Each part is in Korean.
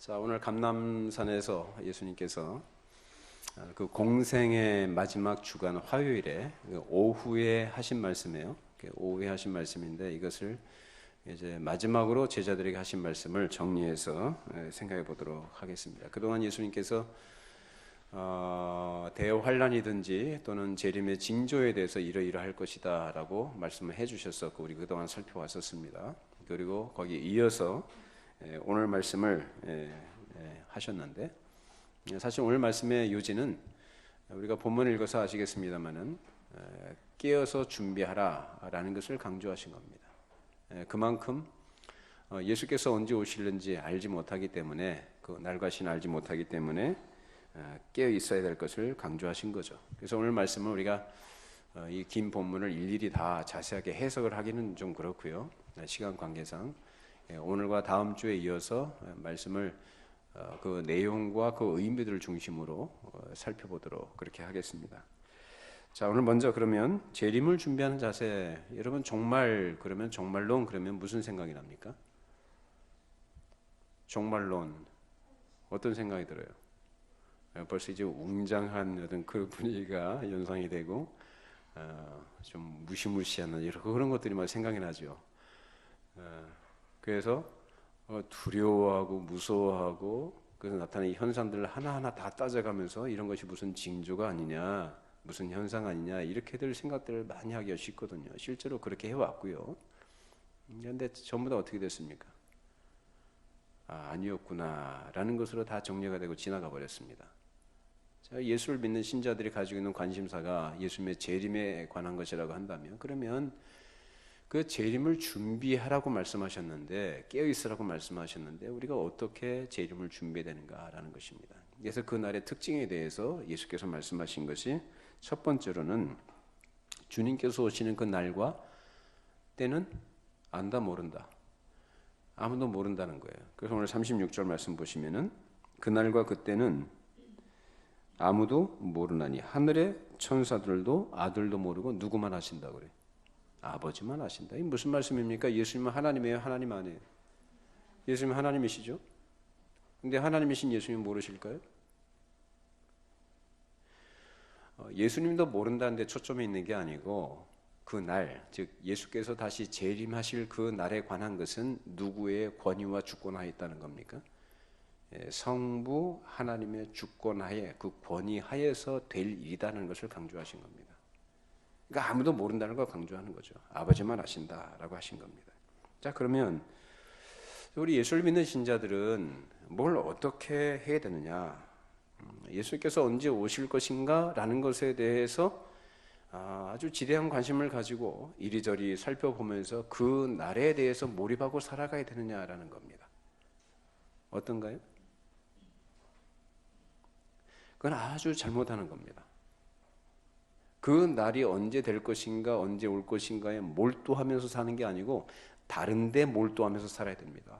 자, 오늘 감람산에서 예수님께서 그 공생의 마지막 주간 화요일에 오후에 하신 말씀이에요. 오후에 하신 말씀인데 이것을 이제 마지막으로 제자들에게 하신 말씀을 정리해서 생각해 보도록 하겠습니다. 그동안 예수님께서 대환란이든지 또는 재림의 징조에 대해서 이러이러할 것이다 라고 말씀을 해주셨었고 우리 그동안 살펴왔었습니다. 그리고 거기에 이어서 오늘 말씀을 하셨는데, 사실 오늘 말씀의 요지는 우리가 본문을 읽어서 아시겠습니다만은 깨어서 준비하라 라는 것을 강조하신 겁니다. 그만큼 예수께서 언제 오실는지 알지 못하기 때문에, 그 날과 시는 알지 못하기 때문에 깨어 있어야 될 것을 강조하신 거죠. 그래서 오늘 말씀은 우리가 이 긴 본문을 일일이 다 자세하게 해석을 하기는 좀 그렇고요. 시간 관계상 오늘과 다음 주에 이어서 말씀을 그 내용과 그 의미들을 중심으로 살펴보도록 그렇게 하겠습니다. 자, 오늘 먼저 그러면 재림을 준비하는 자세, 여러분 정말 그러면 종말론 그러면 무슨 생각이 납니까? 종말론 어떤 생각이 들어요? 벌써 이제 웅장한 어떤 그 분위기가 연상이 되고 좀 무시무시한 이런 그런 것들이 막 생각이 나죠. 그래서 두려워하고 무서워하고 그래서 나타나는 현상들을 하나하나 다 따져가면서 이런 것이 무슨 징조가 아니냐, 무슨 현상 아니냐 이렇게들 생각들을 많이 하기가 쉽거든요. 실제로 그렇게 해왔고요. 그런데 전부 다 어떻게 됐습니까? 아니었구나 라는 것으로 다 정리가 되고 지나가 버렸습니다. 자, 예수를 믿는 신자들이 가지고 있는 관심사가 예수님의 재림에 관한 것이라고 한다면, 그러면 그 재림을 준비하라고 말씀하셨는데, 깨어 있으라고 말씀하셨는데 우리가 어떻게 재림을 준비되는가라는 것입니다. 그래서 그 날의 특징에 대해서 예수께서 말씀하신 것이, 첫 번째로는 주님께서 오시는 그 날과 때는 안다 모른다, 아무도 모른다는 거예요. 그래서 오늘 36절 말씀 보시면은 그날과 그때는 아무도 모르나니 하늘의 천사들도 아들도 모르고 누구만 아신다고 그래요. 아버지만 아신다. 이게 무슨 말씀입니까? 예수님은 하나님이에요? 하나님 아니에요? 예수님은 하나님이시죠? 근데 하나님이신 예수님 모르실까요? 예수님도 모른다는 데 초점이 있는 게 아니고, 그 날, 즉 예수께서 다시 재림하실 그 날에 관한 것은 누구의 권위와 주권하에 있다는 겁니까? 성부 하나님의 주권하에, 그 권위하에서 될 일이라는 것을 강조하신 겁니다. 그러니까 아무도 모른다는 걸 강조하는 거죠. 아버지만 아신다라고 하신 겁니다. 자, 그러면 우리 예수를 믿는 신자들은 뭘 어떻게 해야 되느냐? 예수께서 언제 오실 것인가? 라는 것에 대해서 아주 지대한 관심을 가지고 이리저리 살펴보면서 그 날에 대해서 몰입하고 살아가야 되느냐라는 겁니다. 어떤가요? 그건 아주 잘못하는 겁니다. 그 날이 언제 될 것인가, 언제 올 것인가에 몰두하면서 사는 게 아니고 다른 데 몰두하면서 살아야 됩니다.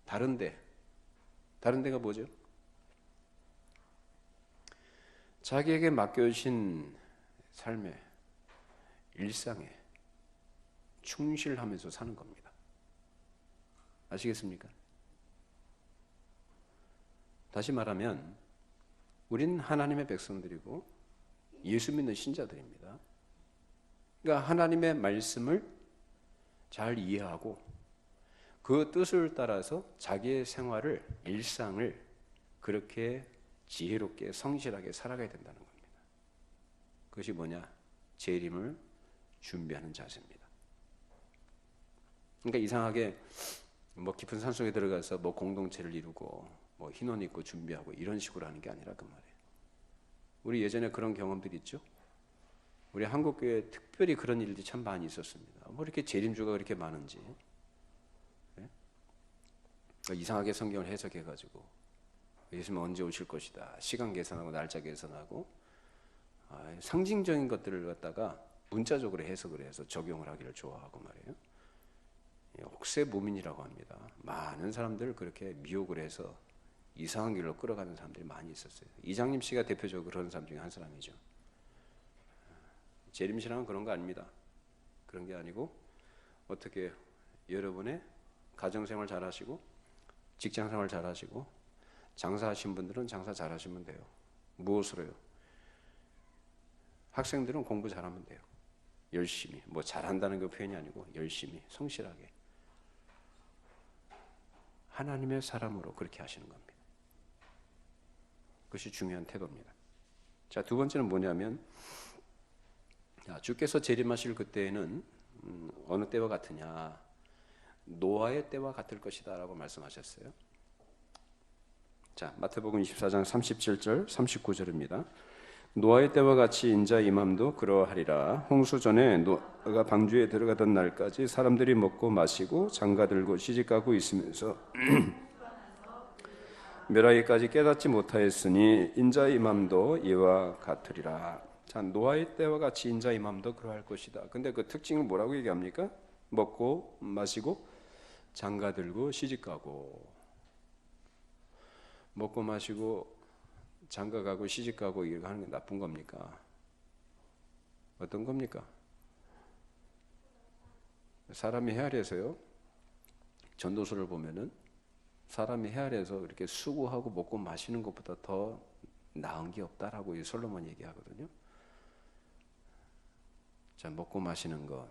다른 데가 뭐죠? 자기에게 맡겨주신 삶에, 일상에 충실하면서 사는 겁니다. 아시겠습니까? 다시 말하면 우린 하나님의 백성들이고 예수 믿는 신자들입니다. 그러니까 하나님의 말씀을 잘 이해하고 그 뜻을 따라서 자기의 생활을, 일상을 그렇게 지혜롭게 성실하게 살아가야 된다는 겁니다. 그것이 뭐냐? 재림을 준비하는 자세입니다. 그러니까 이상하게 뭐 깊은 산속에 들어가서 뭐 공동체를 이루고 뭐 흰옷 입고 준비하고 이런 식으로 하는 게 아니라 그 말이에요. 우리 예전에 그런 경험들이 있죠. 우리 한국교회에 특별히 그런 일들이 참 많이 있었습니다. 뭐 이렇게 재림주가 그렇게 많은지, 네? 이상하게 성경을 해석해가지고 예수님은 언제 오실 것이다, 시간 계산하고 날짜 계산하고 상징적인 것들을 갖다가 문자적으로 해석을 해서 적용을 하기를 좋아하고 말이에요. 혹세무민이라고 합니다. 많은 사람들을 그렇게 미혹을 해서 이상한 길로 끌어가는 사람들이 많이 있었어요. 이장님 씨가 대표적으로 그런 사람 중에 한 사람이죠. 재림신앙은 그런 거 아닙니다. 그런 게 아니고 어떻게 여러분의 가정생활 잘 하시고 직장 생활 잘하시고 장사하신 분들은 장사 잘하시면 돼요. 무엇으로요? 학생들은 공부 잘하면 돼요. 열심히. 뭐 잘한다는 그 표현이 아니고 열심히, 성실하게. 하나님의 사람으로 그렇게 하시는 겁니다. 그것이 중요한 태도입니다. 자, 두 번째는 뭐냐면, 주께서 재림하실 그때에는 어느 때와 같으냐? 노아의 때와 같을 것이다 라고 말씀하셨어요. 자, 마태복음 24장 37절 39절입니다. 노아의 때와 같이 인자 임함도 그러하리라. 홍수 전에 노아가 방주에 들어가던 날까지 사람들이 먹고 마시고 장가들고 시집가고 있으면서 멸하기까지 깨닫지 못하였으니 인자 임함도 이와 같으리라. 자, 노아의 때와 같이 인자 임함도 그러할 것이다. 근데 그 특징을 뭐라고 얘기합니까? 먹고 마시고 장가들고 시집가고. 먹고 마시고 장가가고 시집가고 이렇게 하는 게 나쁜 겁니까? 어떤 겁니까? 사람이 헤아려서요, 전도서를 보면은 사람이 헤아려서 이렇게 수고하고 먹고 마시는 것보다 더 나은 게 없다라고 이 솔로몬 얘기하거든요. 자, 먹고 마시는 것,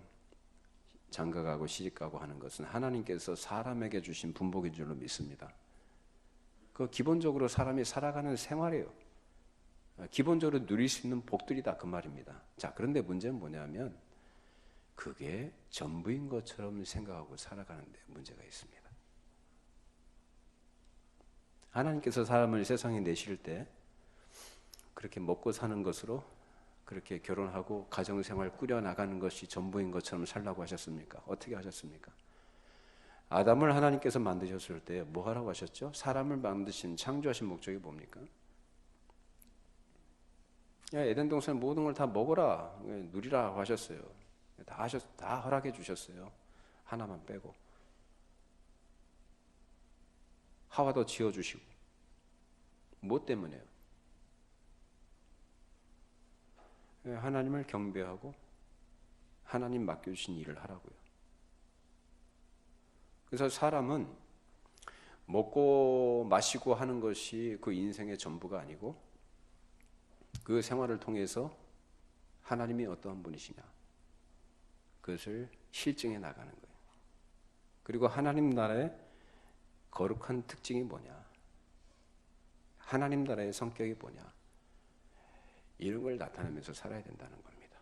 장가가고 시집가고 하는 것은 하나님께서 사람에게 주신 분복인 줄로 믿습니다. 그 기본적으로 사람이 살아가는 생활이에요. 기본적으로 누릴 수 있는 복들이다 그 말입니다. 자, 그런데 문제는 뭐냐면 그게 전부인 것처럼 생각하고 살아가는데 문제가 있습니다. 하나님께서 사람을 세상에 내실 때 그렇게 먹고 사는 것으로 그렇게 결혼하고 가정생활 꾸려나가는 것이 전부인 것처럼 살라고 하셨습니까? 어떻게 하셨습니까? 아담을 하나님께서 만드셨을 때 뭐 하라고 하셨죠? 사람을 만드신, 창조하신 목적이 뭡니까? 야, 에덴 동산 모든 걸 다 먹어라, 누리라 하셨어요. 다 허락해 주셨어요. 하나만 빼고. 하와도 지어주시고. 뭐 때문에요? 하나님을 경배하고 하나님 맡겨주신 일을 하라고요. 그래서 사람은 먹고 마시고 하는 것이 그 인생의 전부가 아니고 그 생활을 통해서 하나님이 어떠한 분이시냐 그것을 실증해 나가는 거예요. 그리고 하나님 나라의 거룩한 특징이 뭐냐, 하나님 나라의 성격이 뭐냐, 이런 걸 나타내면서 살아야 된다는 겁니다.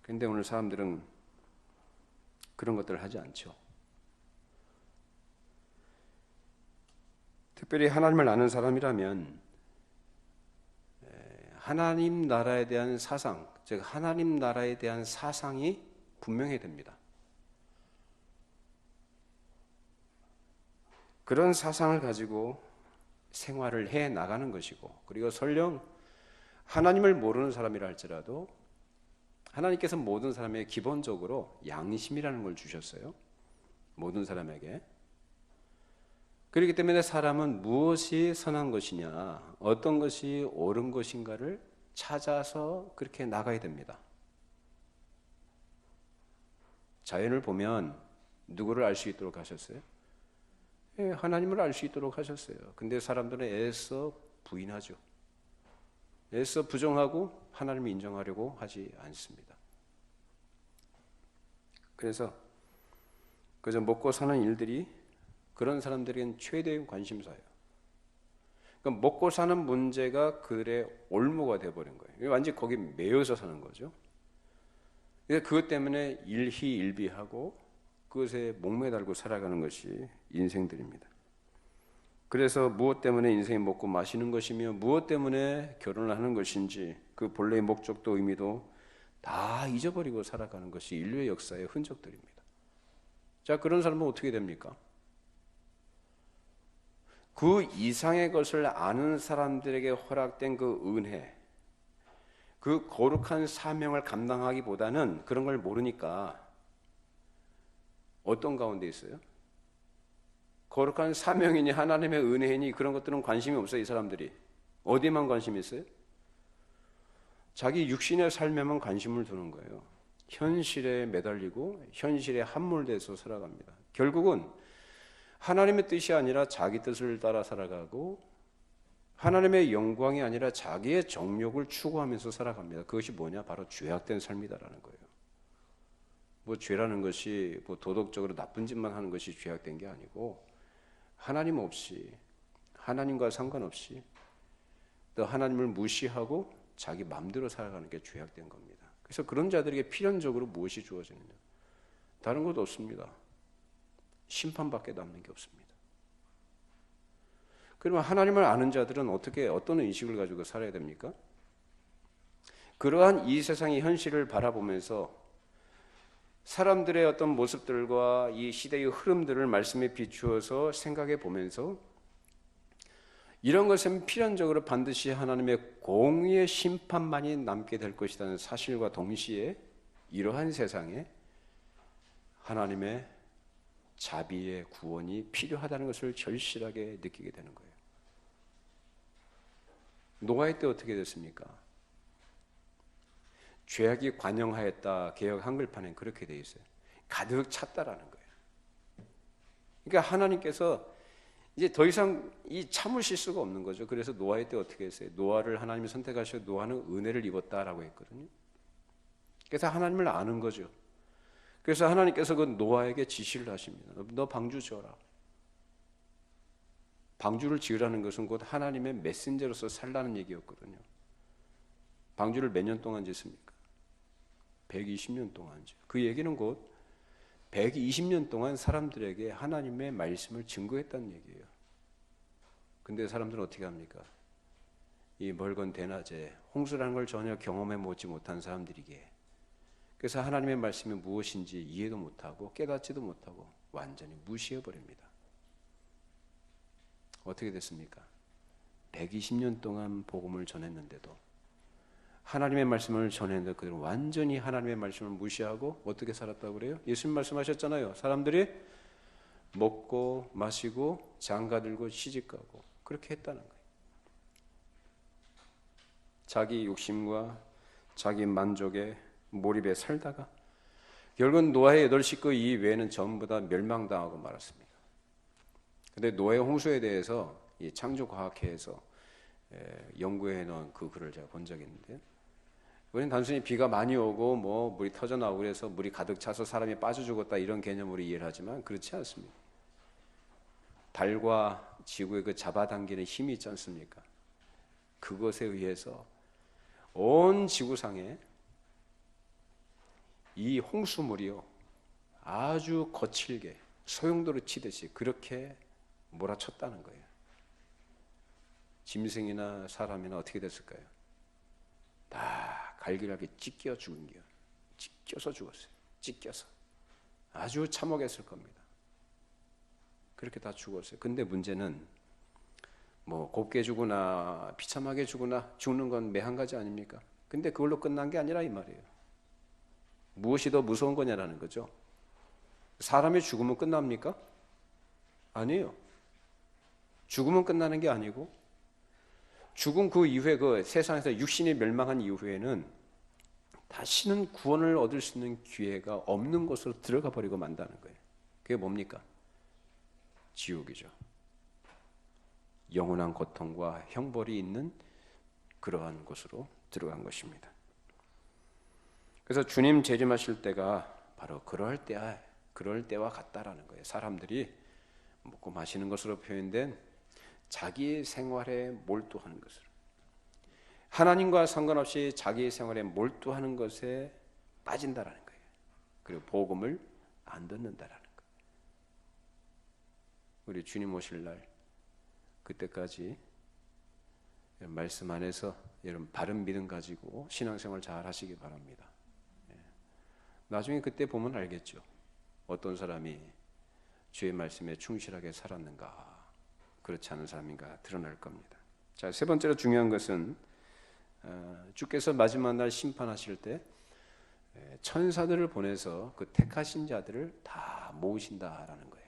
그런데 오늘 사람들은 그런 것들을 하지 않죠. 특별히 하나님을 아는 사람이라면 하나님 나라에 대한 사상, 즉 하나님 나라에 대한 사상이 분명해야 됩니다. 그런 사상을 가지고 생활을 해 나가는 것이고, 그리고 설령 하나님을 모르는 사람이라 할지라도 하나님께서 모든 사람에게 기본적으로 양심이라는 걸 주셨어요. 모든 사람에게. 그렇기 때문에 사람은 무엇이 선한 것이냐, 어떤 것이 옳은 것인가를 찾아서 그렇게 나가야 됩니다. 자연을 보면 누구를 알 수 있도록 하셨어요? 하나님을 알 수 있도록 하셨어요. 근데 사람들은 애써 부인하죠. 애써 부정하고 하나님을 인정하려고 하지 않습니다. 그래서 그저 먹고 사는 일들이 그런 사람들에겐 최대의 관심사예요. 그러니까 먹고 사는 문제가 그들의 올무가 되어버린 거예요. 완전히 거기 매여서 사는 거죠. 그것 때문에 일희일비하고 그것에 목매달고 살아가는 것이 인생들입니다. 그래서 무엇 때문에 인생이 먹고 마시는 것이며 무엇 때문에 결혼을 하는 것인지 그 본래의 목적도 의미도 다 잊어버리고 살아가는 것이 인류의 역사의 흔적들입니다. 자, 그런 사람은 어떻게 됩니까? 그 이상의 것을 아는 사람들에게 허락된 그 은혜, 그 거룩한 사명을 감당하기보다는 그런 걸 모르니까 어떤 가운데 있어요? 거룩한 사명이니 하나님의 은혜니 그런 것들은 관심이 없어요. 이 사람들이 어디에만 관심이 있어요? 자기 육신의 삶에만 관심을 두는 거예요. 현실에 매달리고 현실에 함몰돼서 살아갑니다. 결국은 하나님의 뜻이 아니라 자기 뜻을 따라 살아가고 하나님의 영광이 아니라 자기의 정욕을 추구하면서 살아갑니다. 그것이 뭐냐? 바로 죄악된 삶이다라는 거예요. 뭐 죄라는 것이 뭐 도덕적으로 나쁜 짓만 하는 것이 죄악된 게 아니고 하나님 없이 하나님과 상관없이 또 하나님을 무시하고 자기 마음대로 살아가는 게 죄악된 겁니다. 그래서 그런 자들에게 필연적으로 무엇이 주어지느냐? 다른 것도 없습니다. 심판밖에 남는 게 없습니다. 그러면 하나님을 아는 자들은 어떤 인식을 가지고 살아야 됩니까? 그러한 이 세상의 현실을 바라보면서 사람들의 어떤 모습들과 이 시대의 흐름들을 말씀에 비추어서 생각해 보면서 이런 것은 필연적으로 반드시 하나님의 공의의 심판만이 남게 될 것이라는 사실과 동시에 이러한 세상에 하나님의 자비의 구원이 필요하다는 것을 절실하게 느끼게 되는 거예요. 노아의 때 어떻게 됐습니까? 죄악이 관영하였다. 개역 한글판엔 그렇게 돼 있어요. 가득 찼다라는 거예요. 그러니까 하나님께서 이제 더 이상 이 참으실 수가 없는 거죠. 그래서 노아의 때 어떻게 했어요? 노아를 하나님이 선택하셔 노아는 은혜를 입었다라고 했거든요. 그래서 하나님을 아는 거죠. 그래서 하나님께서 그 노아에게 지시를 하십니다. 너 방주 지어라. 방주를 지으라는 것은 곧 하나님의 메신저로서 살라는 얘기였거든요. 방주를 몇 년 동안 짓습니까? 120년 동안 지어요. 그 얘기는 곧 120년 동안 사람들에게 하나님의 말씀을 증거했다는 얘기예요. 근데 사람들은 어떻게 합니까? 이 멀건 대낮에 홍수라는 걸 전혀 경험해 보지 못한 사람들이기에 그래서 하나님의 말씀이 무엇인지 이해도 못하고 깨닫지도 못하고 완전히 무시해버립니다. 어떻게 됐습니까? 120년 동안 복음을 전했는데도 하나님의 말씀을 전했는데 그들은 완전히 하나님의 말씀을 무시하고 어떻게 살았다고 그래요? 예수님 말씀하셨잖아요. 사람들이 먹고 마시고 장가들고 시집가고 그렇게 했다는 거예요. 자기 욕심과 자기 만족에 몰입해 살다가 결국은 노아의 8식구 이외에는 전부 다 멸망당하고 말았습니다. 근데 노아의 홍수에 대해서 이 창조과학회에서 연구해 놓은 그 글을 제가 본 적이 있는데 우리는 단순히 비가 많이 오고 뭐 물이 터져 나오고 그래서 물이 가득 차서 사람이 빠져 죽었다 이런 개념으로 이해를 하지만 그렇지 않습니다. 달과 지구의 그 잡아당기는 힘이 있지 않습니까? 그것에 의해서 온 지구상에 이 홍수물이요 아주 거칠게 소용돌이 치듯이 그렇게 몰아쳤다는 거예요. 짐승이나 사람이나 어떻게 됐을까요? 다 갈기갈기 찢겨 죽은 게요. 찢겨서 죽었어요. 찢겨서 아주 참혹했을 겁니다. 그렇게 다 죽었어요. 근데 문제는 뭐 곱게 죽으나 비참하게 죽으나 죽는 건 매 한 가지 아닙니까? 근데 그걸로 끝난 게 아니라 이 말이에요. 무엇이 더 무서운 거냐라는 거죠. 사람이 죽으면 끝납니까? 아니에요. 죽으면 끝나는 게 아니고 죽은 그 이후에 그 세상에서 육신이 멸망한 이후에는 다시는 구원을 얻을 수 있는 기회가 없는 곳으로 들어가 버리고 만다는 거예요. 그게 뭡니까? 지옥이죠. 영원한 고통과 형벌이 있는 그러한 곳으로 들어간 것입니다. 그래서 주님 재림하실 때가 바로 그럴 때와 같다라는 거예요. 사람들이 먹고 마시는 것으로 표현된 자기 생활에 몰두하는 것으로 하나님과 상관없이 자기 생활에 몰두하는 것에 빠진다라는 거예요. 그리고 복음을 안 듣는다라는 거예요. 우리 주님 오실 날 그때까지 말씀 안에서 여러분 바른 믿음 가지고 신앙생활 잘 하시기 바랍니다. 나중에 그때 보면 알겠죠. 어떤 사람이 주의 말씀에 충실하게 살았는가 그렇지 않은 사람인가 드러날 겁니다. 자, 세 번째로 중요한 것은 주께서 마지막 날 심판하실 때 천사들을 보내서 그 택하신 자들을 다 모으신다라는 거예요.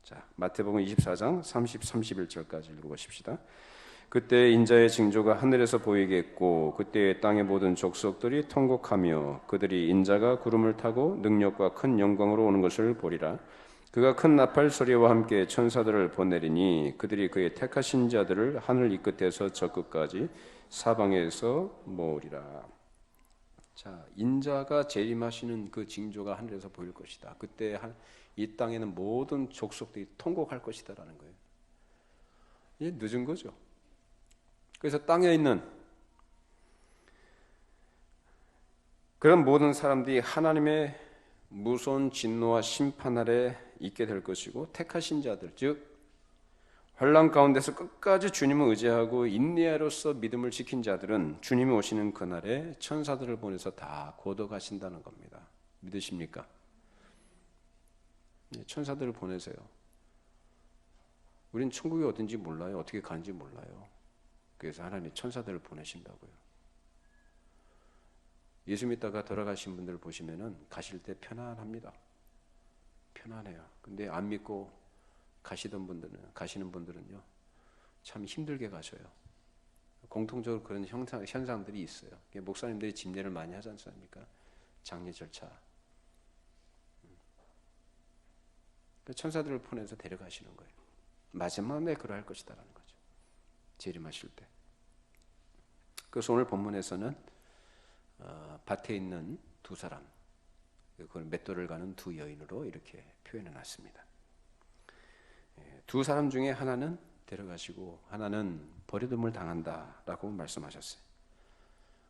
자, 마태복음 24장 30, 31절까지 읽어보십시다. 그때 인자의 징조가 하늘에서 보이겠고 그때 땅의 모든 족속들이 통곡하며 그들이 인자가 구름을 타고 능력과 큰 영광으로 오는 것을 보리라. 그가 큰 나팔 소리와 함께 천사들을 보내리니 그들이 그의 택하신 자들을 하늘 이 끝에서 저 끝까지 사방에서 모으리라. 자, 인자가 재림하시는 그 징조가 하늘에서 보일 것이다. 그때 이 땅에는 모든 족속들이 통곡할 것이다라는 거예요. 이게 늦은 거죠. 그래서 땅에 있는 그런 모든 사람들이 하나님의 무서운 진노와 심판 아래 있게 될 것이고, 택하신 자들, 즉 환난 가운데서 끝까지 주님을 의지하고 인내로서 믿음을 지킨 자들은 주님이 오시는 그날에 천사들을 보내서 다 고도가신다는 겁니다. 믿으십니까? 천사들을 보내세요. 우린 천국이 어딘지 몰라요. 어떻게 가는지 몰라요. 그래서 하나님이 천사들을 보내신다고요. 예수 믿다가 돌아가신 분들 보시면은 가실 때 편안합니다. 편안해요. 근데 안 믿고 가시는 분들은요, 참 힘들게 가셔요. 공통적으로 그런 현상들이 있어요. 목사님들이 집례를 많이 하지 않습니까? 장례 절차. 천사들을 보내서 데려가시는 거예요. 마지막에 그러할 것이다라는 거죠. 재림하실 때. 그래서 오늘 본문에서는 밭에 있는 두 사람, 그걸 맷돌을 가는 두 여인으로 이렇게 표현해 놨습니다. 두 사람 중에 하나는 데려가시고 하나는 버려둠을 당한다라고 말씀하셨어요.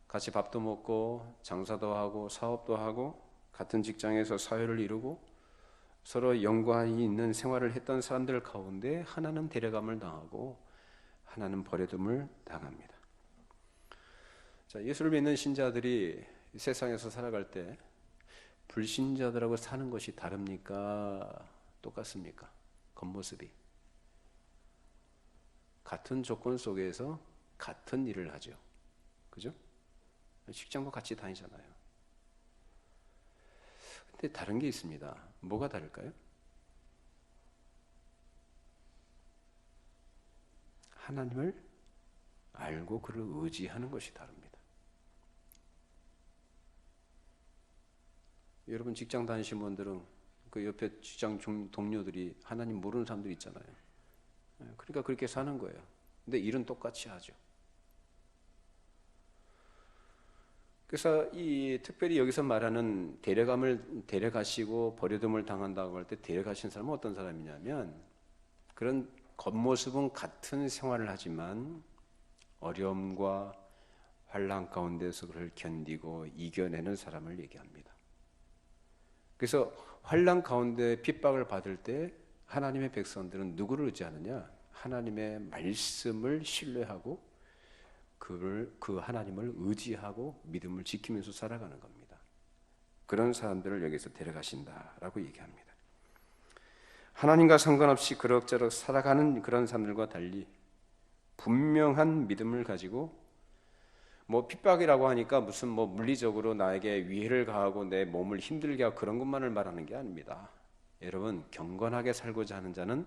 같이 밥도 먹고 장사도 하고 사업도 하고 같은 직장에서 사회를 이루고 서로 연관이 있는 생활을 했던 사람들 가운데 하나는 데려감을 당하고 하나는 버려둠을 당합니다. 자, 예수를 믿는 신자들이 세상에서 살아갈 때 불신자들하고 사는 것이 다릅니까? 똑같습니까? 겉모습이. 같은 조건 속에서 같은 일을 하죠. 그죠? 직장도 같이 다니잖아요. 근데 다른 게 있습니다. 뭐가 다를까요? 하나님을 알고 그를 의지하는 것이 다릅니다. 여러분 직장 다니신 분들은 그 옆에 직장 동료들이 하나님 모르는 사람들 있잖아요. 그러니까 그렇게 사는 거예요. 근데 일은 똑같이 하죠. 그래서 특별히 여기서 말하는 데려가시고 버려둠을 당한다고 할 때 데려가신 사람은 어떤 사람이냐면, 그런 겉모습은 같은 생활을 하지만 어려움과 환난 가운데서 그를 견디고 이겨내는 사람을 얘기합니다. 그래서 환난 가운데 핍박을 받을 때 하나님의 백성들은 누구를 의지하느냐? 하나님의 말씀을 신뢰하고 그 하나님을 의지하고 믿음을 지키면서 살아가는 겁니다. 그런 사람들을 여기서 데려가신다라고 얘기합니다. 하나님과 상관없이 그럭저럭 살아가는 그런 사람들과 달리 분명한 믿음을 가지고, 핍박이라고 하니까 무슨 물리적으로 나에게 위해를 가하고 내 몸을 힘들게 하고 그런 것만을 말하는 게 아닙니다. 여러분, 경건하게 살고자 하는 자는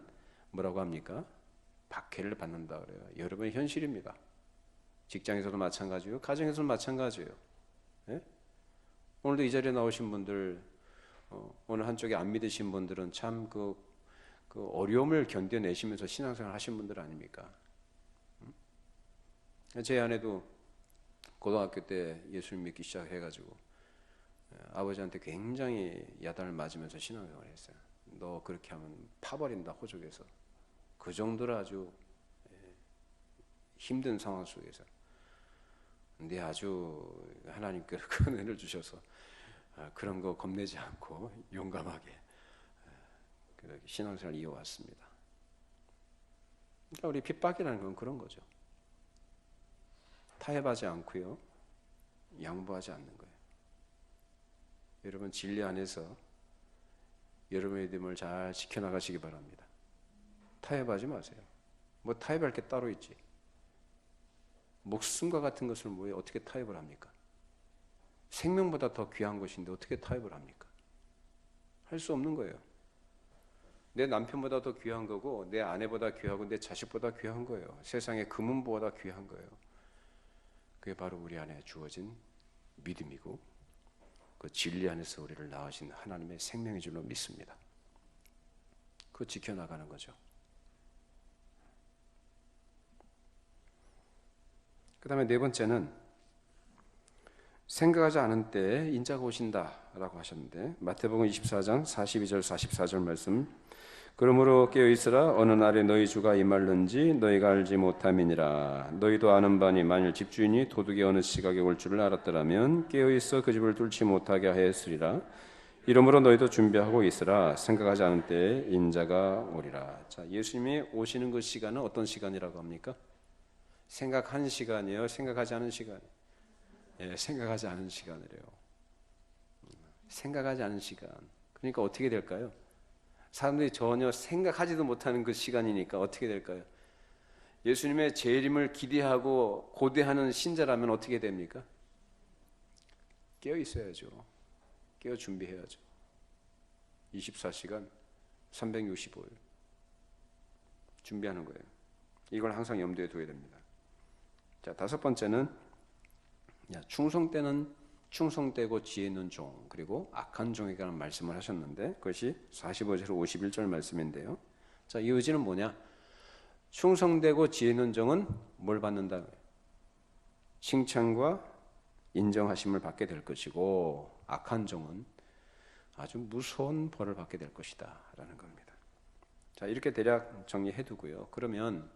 뭐라고 합니까? 박해를 받는다 그래요. 여러분의 현실입니다. 직장에서도 마찬가지요, 가정에서도 마찬가지예요. 예? 오늘도 이 자리에 나오신 분들, 오늘 한쪽에 안 믿으신 분들은 참 그 어려움을 견뎌내시면서 신앙생활 하신 분들 아닙니까? 제 아내도 고등학교 때 예수를 믿기 시작해가지고 아버지한테 굉장히 야단을 맞으면서 신앙생활을 했어요. 너 그렇게 하면 파버린다, 호적에서. 그 정도로 아주 힘든 상황 속에서. 근데 아주 하나님께서 큰 은혜를 주셔서 그런 거 겁내지 않고 용감하게 신앙생활을 이어왔습니다. 그러니까 우리 핍박이라는 건 그런 거죠. 타협하지 않고요, 양보하지 않는 거예요. 여러분, 진리 안에서 여러분의 믿음을 잘 지켜나가시기 바랍니다. 타협하지 마세요. 타협할 게 따로 있지. 목숨과 같은 것을 어떻게 타협을 합니까? 생명보다 더 귀한 것인데 어떻게 타협을 합니까? 할 수 없는 거예요. 내 남편보다 더 귀한 거고, 내 아내보다 귀하고, 내 자식보다 귀한 거예요. 세상의 금은보다 귀한 거예요. 그게 바로 우리 안에 주어진 믿음이고, 그 진리 안에서 우리를 낳으신 하나님의 생명인 줄로 믿습니다. 그거 지켜나가는 거죠. 그 다음에 네 번째는 생각하지 않은 때에 인자가 오신다라고 하셨는데, 마태복음 24장 42절 44절 말씀, 그러므로 깨어있으라. 어느 날에 너희 주가 임할는지 너희가 알지 못함이니라. 너희도 아는 바니 만일 집주인이 도둑이 어느 시각에 올 줄을 알았더라면 깨어있어 그 집을 뚫지 못하게 하였으리라. 이러므로 너희도 준비하고 있으라. 생각하지 않은 때에 인자가 오리라. 자, 예수님이 오시는 그 시간은 어떤 시간이라고 합니까? 생각한 시간이에요? 생각하지 않은 시간이에요? 예, 생각하지 않은 시간이래요. 생각하지 않은 시간. 그러니까 어떻게 될까요? 사람들이 전혀 생각하지도 못하는 그 시간이니까 어떻게 될까요? 예수님의 재림을 기대하고 고대하는 신자라면 어떻게 됩니까? 깨어 있어야죠. 깨어 준비해야죠. 24시간 365일 준비하는 거예요. 이걸 항상 염두에 둬야 됩니다. 자, 다섯 번째는 충성 때는 충성되고 지혜 있는 종, 그리고 악한 종에 관한 말씀을 하셨는데, 그것이 45절 51절 말씀인데요. 자, 이 의지는 뭐냐? 충성되고 지혜 있는 종은 뭘 받는다? 칭찬과 인정하심을 받게 될 것이고, 악한 종은 아주 무서운 벌을 받게 될 것이다 라는 겁니다. 자, 이렇게 대략 정리해 두고요. 그러면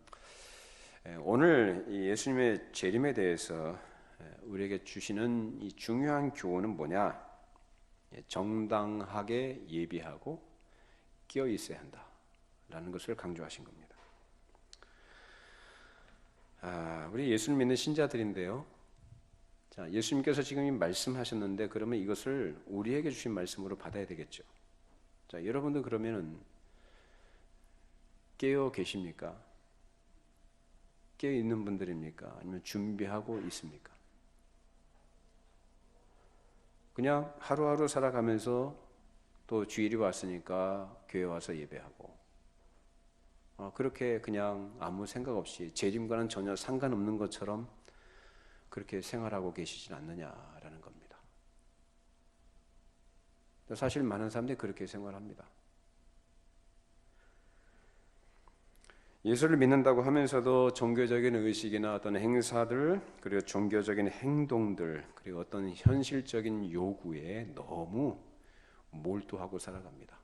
오늘 예수님의 재림에 대해서 우리에게 주시는 이 중요한 교훈은 뭐냐? 정당하게 예비하고 끼어 있어야 한다라는 것을 강조하신 겁니다. 우리 예수님 믿는 신자들인데요. 자, 예수님께서 지금 말씀하셨는데, 그러면 이것을 우리에게 주신 말씀으로 받아야 되겠죠. 자, 여러분들 그러면은 깨어 계십니까? 깨어 있는 분들입니까? 아니면 준비하고 있습니까? 그냥 하루하루 살아가면서 또 주일이 왔으니까 교회 와서 예배하고, 그렇게 그냥 아무 생각 없이 재림과는 전혀 상관없는 것처럼 그렇게 생활하고 계시진 않느냐라는 겁니다. 사실 많은 사람들이 그렇게 생활합니다. 예수를 믿는다고 하면서도 종교적인 의식이나 어떤 행사들, 그리고 종교적인 행동들, 그리고 어떤 현실적인 요구에 너무 몰두하고 살아갑니다.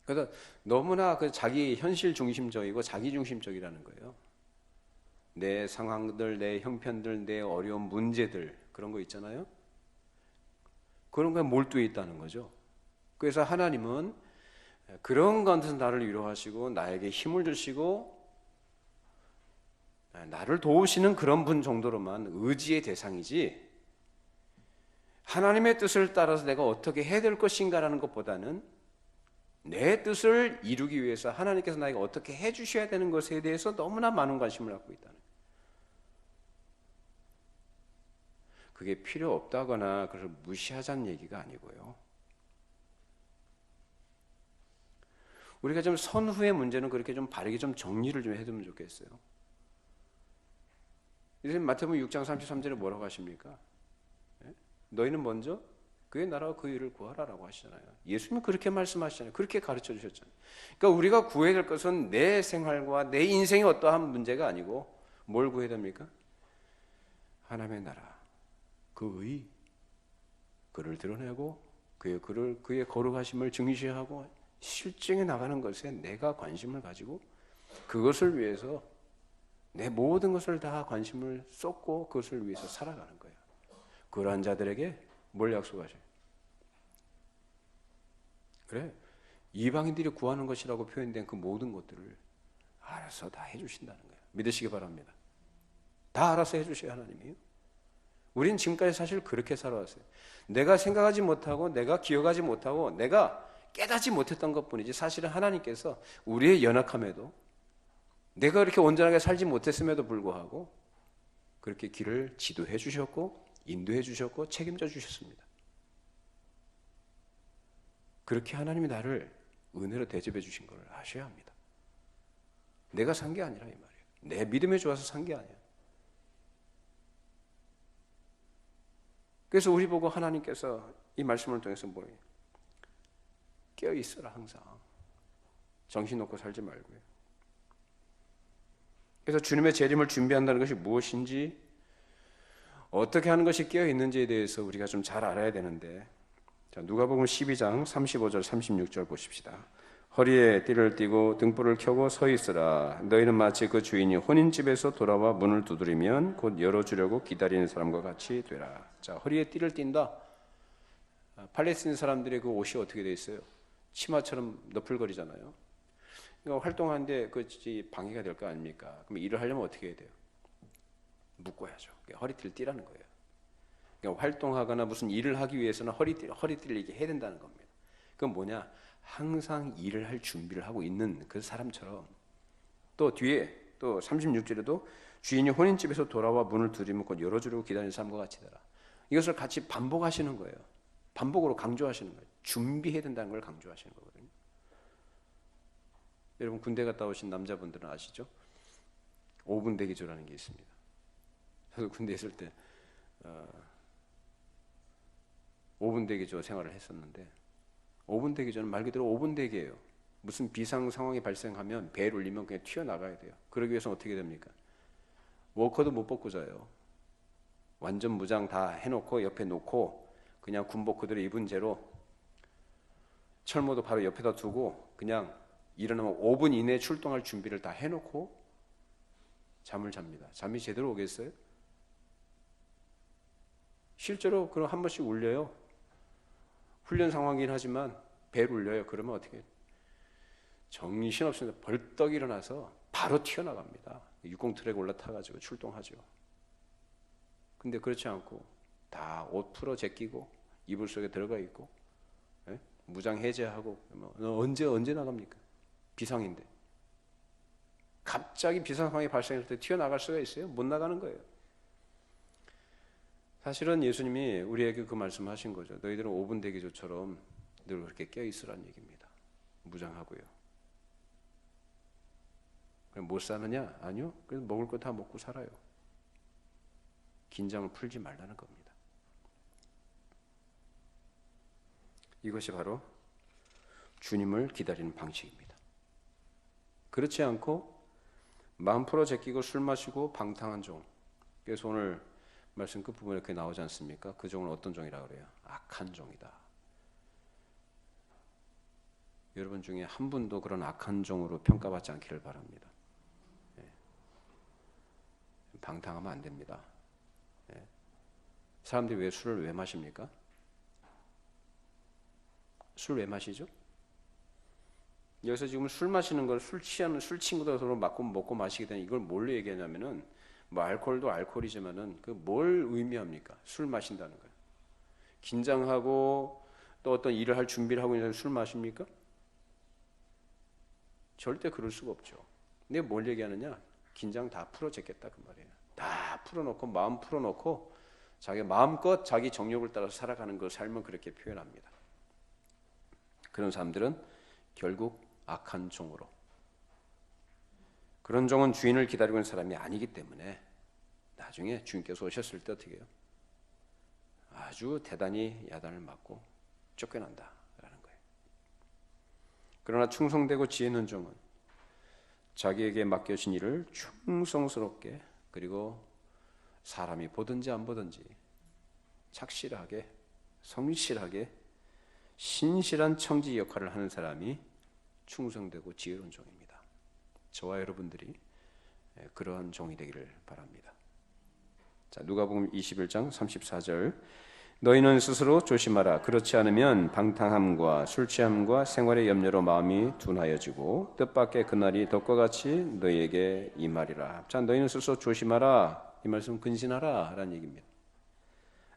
그래서 너무나 자기 현실 중심적이고 자기 중심적이라는 거예요. 내 상황들, 내 형편들, 내 어려운 문제들, 그런 거 있잖아요. 그런 거에 몰두해 있다는 거죠. 그래서 하나님은 그런 가운데서 나를 위로하시고 나에게 힘을 주시고 나를 도우시는 그런 분 정도로만 의지의 대상이지, 하나님의 뜻을 따라서 내가 어떻게 해야 될 것인가라는 것보다는 내 뜻을 이루기 위해서 하나님께서 나에게 어떻게 해 주셔야 되는 것에 대해서 너무나 많은 관심을 갖고 있다는 거예요. 그게 필요 없다거나 그걸 무시하자는 얘기가 아니고요. 우리가 좀 선후의 문제는 그렇게 좀 바르게 좀 정리를 좀 해두면 좋겠어요. 이제 마태복음 6장 33절에 뭐라고 하십니까? 너희는 먼저 그의 나라와 그 일을 구하라라고 하시잖아요. 예수님은 그렇게 말씀하시잖아요. 그렇게 가르쳐 주셨잖아요. 그러니까 우리가 구해야 될 것은 내 생활과 내 인생의 어떠한 문제가 아니고 뭘 구해야 됩니까? 하나님의 나라, 그 의, 그를 드러내고 그의 거룩하심을 증시하고 실증에 나가는 것에 내가 관심을 가지고 그것을 위해서 내 모든 것을 다 관심을 쏟고 그것을 위해서 살아가는 거예요. 그러한 자들에게 뭘 약속하셔요? 그래, 이방인들이 구하는 것이라고 표현된 그 모든 것들을 알아서 다 해주신다는 거예요. 믿으시기 바랍니다. 다 알아서 해주셔요, 하나님이요. 우린 지금까지 사실 그렇게 살아왔어요. 내가 생각하지 못하고 내가 기억하지 못하고 내가 깨닫지 못했던 것뿐이지, 사실은 하나님께서 우리의 연약함에도 내가 그렇게 온전하게 살지 못했음에도 불구하고 그렇게 길을 지도해 주셨고 인도해 주셨고 책임져 주셨습니다. 그렇게 하나님이 나를 은혜로 대접해 주신 걸 아셔야 합니다. 내가 산 게 아니라 이 말이에요. 내 믿음에 좋아서 산 게 아니야. 그래서 우리 보고 하나님께서 이 말씀을 통해서 뭐예요? 깨어 있어라. 항상 정신 놓고 살지 말고요. 그래서 주님의 재림을 준비한다는 것이 무엇인지, 어떻게 하는 것이 깨어 있는지에 대해서 우리가 좀 잘 알아야 되는데, 자, 누가복음 12장 35절 36절 보십시다. 허리에 띠를 띠고 등불을 켜고 서 있으라. 너희는 마치 그 주인이 혼인집에서 돌아와 문을 두드리면 곧 열어주려고 기다리는 사람과 같이 되라. 자, 허리에 띠를 띈다. 팔레스틴 사람들의 그 옷이 어떻게 돼 있어요? 치마처럼 너풀거리잖아요. 그러니까 활동하는데 그 방해가 될 거 아닙니까? 그럼 일을 하려면 어떻게 해야 돼요? 묶어야죠. 허리띠를 띠라는 거예요. 그러니까 활동하거나 무슨 일을 하기 위해서는 허리띠를 이렇게 해야 된다는 겁니다. 그건 뭐냐? 항상 일을 할 준비를 하고 있는 그 사람처럼. 또 뒤에 또 36절에도 주인이 혼인집에서 돌아와 문을 두드리면 곧 열어주려고 기다리는 사람과 같이 되라. 이것을 같이 반복하시는 거예요. 반복으로 강조하시는 거예요. 준비해야 된다는 걸 강조하시는 거거든요. 여러분 군대 갔다 오신 남자분들은 아시죠? 5분 대기조라는 게 있습니다. 저도 군대 있을 때 5분 대기조 생활을 했었는데, 5분 대기조는 말 그대로 5분 대기예요. 무슨 비상 상황이 발생하면 배를 울리면 그냥 튀어나가야 돼요. 그러기 위해서는 어떻게 됩니까? 워커도 못 벗고 자요. 완전 무장 다 해놓고 옆에 놓고 그냥 군복 그대로 입은 채로 철모도 바로 옆에다 두고 그냥 일어나면 5분 이내에 출동할 준비를 다 해놓고 잠을 잡니다. 잠이 제대로 오겠어요? 실제로 그럼 한 번씩 울려요. 훈련 상황이긴 하지만 배를 울려요. 그러면 어떻게 해요? 정신없이 벌떡 일어나서 바로 튀어나갑니다. 60 트랙 올라타가지고 출동하죠. 근데 그렇지 않고 다 옷 풀어 제끼고 이불 속에 들어가 있고, 예? 무장 해제하고, 언제 나갑니까? 비상인데. 갑자기 비상 상황이 발생할 때 튀어나갈 수가 있어요? 못 나가는 거예요. 사실은 예수님이 우리에게 그 말씀하신 거죠. 너희들은 5분 대기조처럼 늘 그렇게 깨어있으라는 얘기입니다. 무장하고요. 그럼 못 사느냐? 아니요. 그래서 먹을 거 다 먹고 살아요. 긴장을 풀지 말라는 겁니다. 이것이 바로 주님을 기다리는 방식입니다. 그렇지 않고 마음 풀어 제끼고 술 마시고 방탕한 종. 그래서 오늘 말씀 끝부분에 그게 나오지 않습니까? 그 종은 어떤 종이라고 그래요? 악한 종이다. 여러분 중에 한 분도 그런 악한 종으로 평가받지 않기를 바랍니다. 방탕하면 안 됩니다. 사람들이 왜 술을 왜 마십니까? 술 왜 마시죠? 여기서 지금 술 마시는 걸 술 취하는 술 친구들 서로 먹고 마시게 되는 이걸 뭘로 얘기하냐면은 뭐 알코올도 알코올이지만은 그 뭘 의미합니까? 술 마신다는 거예요. 긴장하고 또 어떤 일을 할 준비를 하고 있는 술 마십니까? 절대 그럴 수가 없죠. 근데 뭘 얘기하느냐? 긴장 다 풀어 제꼈다 그 말이에요. 다 풀어놓고 마음 풀어놓고 자기 마음껏 자기 정욕을 따라서 살아가는 그 삶을 그렇게 표현합니다. 그런 사람들은 결국 악한 종으로, 그런 종은 주인을 기다리고 있는 사람이 아니기 때문에 나중에 주인께서 오셨을 때 어떻게 해요? 아주 대단히 야단을 맞고 쫓겨난다라는 거예요. 그러나 충성되고 지혜 있는 종은 자기에게 맡겨진 일을 충성스럽게, 그리고 사람이 보든지 안 보든지 착실하게, 성실하게, 신실한 청지 역할을 하는 사람이 충성되고 지혜로운 종입니다. 저와 여러분들이 그러한 종이 되기를 바랍니다. 자, 누가복음 21장 34절. 너희는 스스로 조심하라. 그렇지 않으면 방탕함과 술 취함과 생활의 염려로 마음이 둔하여지고 뜻밖의 그날이 덕과 같이 너희에게 임하리라. 자, 너희는 스스로 조심하라. 이 말씀 근신하라 라는 얘기입니다.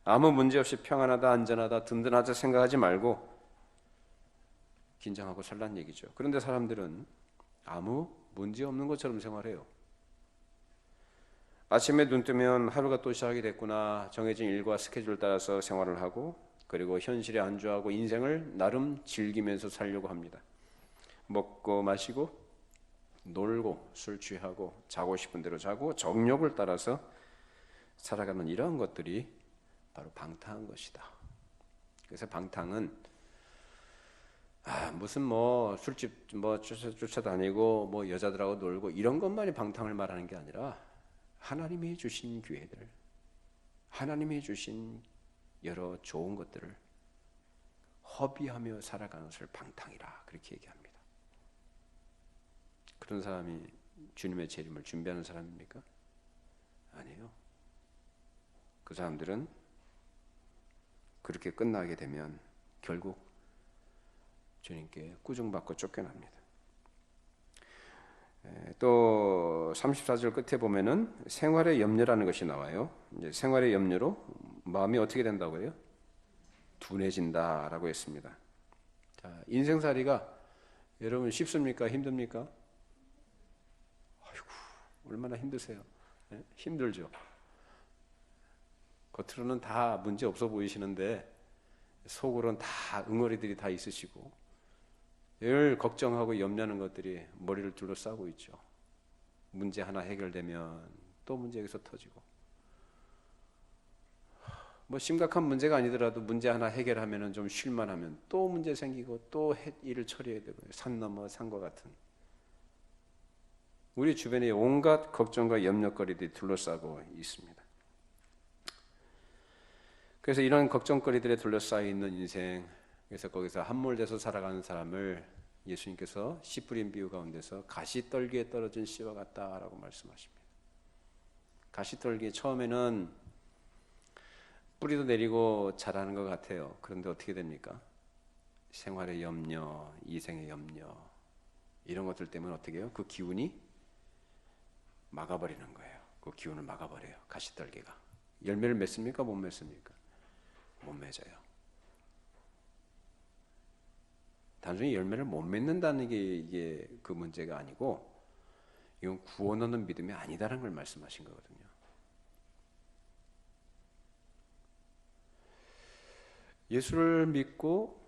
아무 문제 없이 평안하다, 안전하다, 든든하다 생각하지 말고 긴장하고 살라는 얘기죠. 그런데 사람들은 아무 문제 없는 것처럼 생활해요. 아침에 눈 뜨면 하루가 또 시작이 됐구나, 정해진 일과 스케줄을 따라서 생활을 하고, 그리고 현실에 안주하고 인생을 나름 즐기면서 살려고 합니다. 먹고 마시고 놀고 술 취하고 자고 싶은 대로 자고 정욕을 따라서 살아가는 이러한 것들이 바로 방탕한 것이다. 그래서 방탕은 무슨 뭐 술집 뭐 쫓아다니고 뭐 여자들하고 놀고 이런 것만이 방탕을 말하는 게 아니라 하나님이 주신 기회들, 하나님이 주신 여러 좋은 것들을 허비하며 살아가는 것을 방탕이라 그렇게 얘기합니다. 그런 사람이 주님의 재림을 준비하는 사람입니까? 아니에요. 그 사람들은 그렇게 끝나게 되면 결국 주님께 꾸중받고 쫓겨납니다. 또 34절 끝에 보면은 생활의 염려라는 것이 나와요. 이제 생활의 염려로 마음이 어떻게 된다고요? 둔해진다라고 했습니다. 자, 인생살이가 여러분 쉽습니까? 힘듭니까? 아이고, 얼마나 힘드세요? 네? 힘들죠. 겉으로는 다 문제 없어 보이시는데 속으로는 다 응어리들이 다 있으시고 늘 걱정하고 염려하는 것들이 머리를 둘러싸고 있죠. 문제 하나 해결되면 또 문제 여기서 터지고, 뭐 심각한 문제가 아니더라도 문제 하나 해결하면 좀 쉴만하면 또 문제 생기고 또 일을 처리해야 되고, 산 넘어 산과 같은 우리 주변에 온갖 걱정과 염려거리들이 둘러싸고 있습니다. 그래서 이런 걱정거리들에 둘러싸여 있는 인생, 그래서 거기서 함몰돼서 살아가는 사람을 예수님께서 씨 뿌린 비유 가운데서 가시떨기에 떨어진 씨와 같다라고 말씀하십니다. 가시떨기 처음에는 뿌리도 내리고 자라는 것 같아요. 그런데 어떻게 됩니까? 생활의 염려, 이생의 염려, 이런 것들 때문에 어떻게 해요? 그 기운이 막아버리는 거예요. 그 기운을 막아버려요. 가시떨기가. 열매를 맺습니까? 못 맺습니까? 못 맺어요. 단순히 열매를 못 맺는다는 게 이게 그 문제가 아니고, 이건 구원 얻는 믿음이 아니다라는 걸 말씀하신 거거든요. 예수를 믿고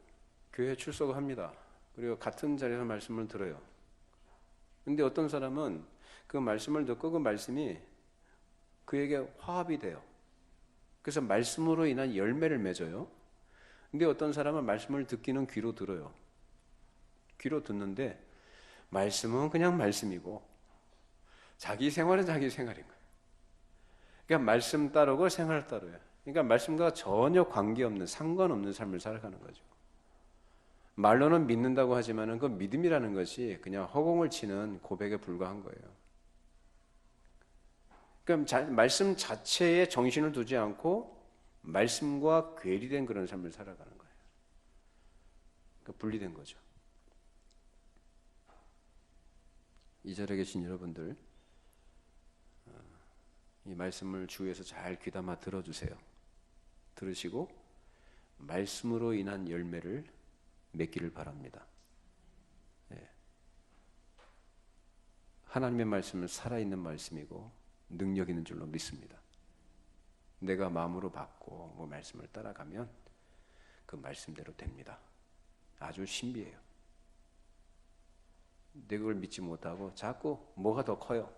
교회에 출석합니다. 그리고 같은 자리에서 말씀을 들어요. 근데 어떤 사람은 그 말씀을 듣고 그 말씀이 그에게 화합이 돼요. 그래서 말씀으로 인한 열매를 맺어요. 근데 어떤 사람은 말씀을 듣기는 귀로 들어요. 귀로 듣는데 말씀은 그냥 말씀이고 자기 생활은 자기 생활인 거예요. 그러니까 말씀 따르고 생활 따르요. 그러니까 말씀과 전혀 관계없는, 상관없는 삶을 살아가는 거죠. 말로는 믿는다고 하지만 그 믿음이라는 것이 그냥 허공을 치는 고백에 불과한 거예요. 그러니까 말씀 자체에 정신을 두지 않고 말씀과 괴리된 그런 삶을 살아가는 거예요. 그러니까 분리된 거죠. 이 자리에 계신 여러분들, 이 말씀을 주위에서 잘 귀담아 들어주세요. 들으시고 말씀으로 인한 열매를 맺기를 바랍니다. 네. 하나님의 말씀은 살아있는 말씀이고 능력 있는 줄로 믿습니다. 내가 마음으로 받고 그 말씀을 따라가면 그 말씀대로 됩니다. 아주 신비해요. 내가 그걸 믿지 못하고 자꾸 뭐가 더 커요?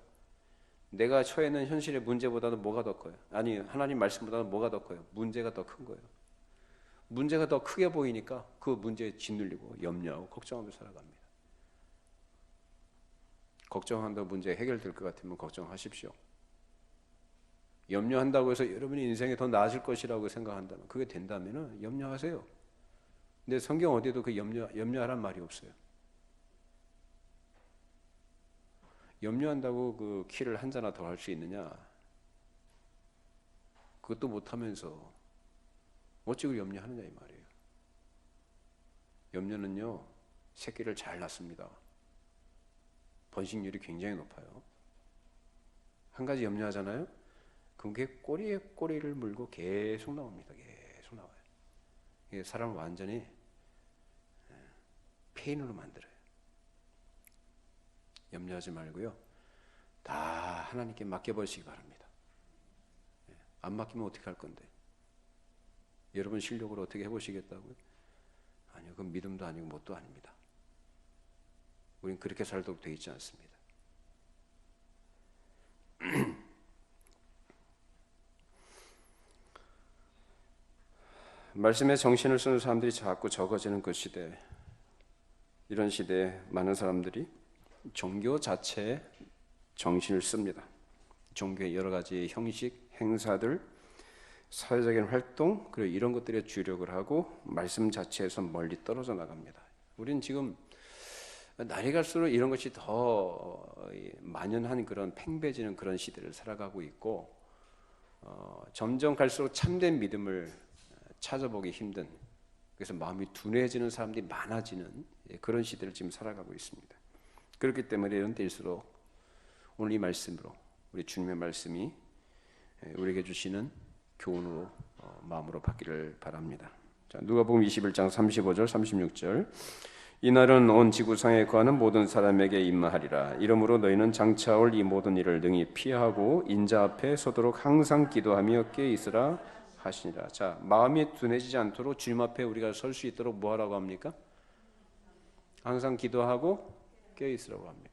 내가 처해 있는 현실의 문제보다는 뭐가 더 커요? 아니, 하나님 말씀보다는 뭐가 더 커요? 문제가 더 큰 거예요. 문제가 더 크게 보이니까 그 문제에 짓눌리고 염려하고 걱정하며 살아갑니다. 걱정한다고 문제 해결될 것 같으면 걱정하십시오. 염려한다고 해서 여러분이 인생이 더 나아질 것이라고 생각한다면, 그게 된다면 염려하세요. 근데 성경 어디에도 그 염려하란 말이 없어요. 염려한다고 그 키를 한 자나 더 할 수 있느냐? 그것도 못하면서 어찌 염려하느냐 이 말이에요. 염려는요, 새끼를 잘 낳습니다. 번식률이 굉장히 높아요. 한 가지 염려하잖아요? 그게 꼬리에 꼬리를 물고 계속 나옵니다. 계속 나와요. 이게 사람을 완전히 폐인으로 만들어요. 염려하지 말고요, 다 하나님께 맡겨버리시기 바랍니다. 안 맡기면 어떻게 할 건데? 여러분 실력으로 어떻게 해보시겠다고요? 아니요, 그건 믿음도 아니고 뭣도 아닙니다. 우린 그렇게 살도록 되어 있지 않습니다. 말씀에 정신을 쓰는 사람들이 자꾸 적어지는 그 시대, 이런 시대에 많은 사람들이 종교 자체에 정신을 씁니다. 종교의 여러 가지 형식, 행사들, 사회적인 활동, 그리고 이런 것들에 주력을 하고 말씀 자체에서 멀리 떨어져 나갑니다. 우리는 지금 날이 갈수록 이런 것이 더 만연한 그런 팽배지는 그런 시대를 살아가고 있고, 점점 갈수록 참된 믿음을 찾아보기 힘든, 그래서 마음이 둔해지는 사람들이 많아지는 그런 시대를 지금 살아가고 있습니다. 그렇기 때문에 이런 때일수록 오늘 이 말씀으로 우리 주님의 말씀이 우리에게 주시는 교훈으로 마음으로 받기를 바랍니다. 자, 누가복음 21장 35절 36절. 이날은 온 지구상에 거하는 모든 사람에게 임하리라. 이러므로 너희는 장차 올 이 모든 일을 능히 피하고 인자 앞에 서도록 항상 기도하며 깨어 있으라 하시니라. 자, 마음이 둔해지지 않도록 주님 앞에 우리가 설 수 있도록 뭐 하라고 합니까? 항상 기도하고 깨어 있으라고 합니다.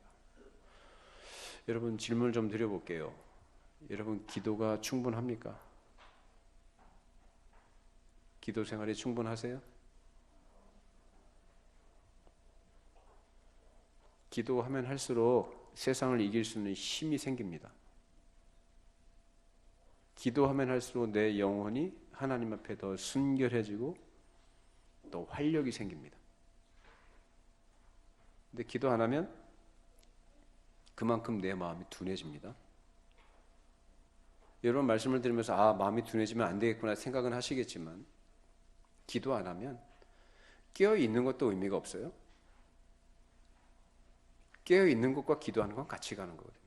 여러분, 질문을 좀 드려볼게요. 여러분, 기도가 충분합니까? 기도 생활이 충분하세요? 기도하면 할수록 세상을 이길 수 있는 힘이 생깁니다. 기도하면 할수록 내 영혼이 하나님 앞에 더 순결해지고 또 활력이 생깁니다. 근데 기도 안 하면 그만큼 내 마음이 둔해집니다. 여러분 말씀을 들으면서 마음이 둔해지면 안 되겠구나 생각은 하시겠지만, 기도 안 하면 깨어 있는 것도 의미가 없어요. 깨어 있는 것과 기도하는 건 같이 가는 거거든요.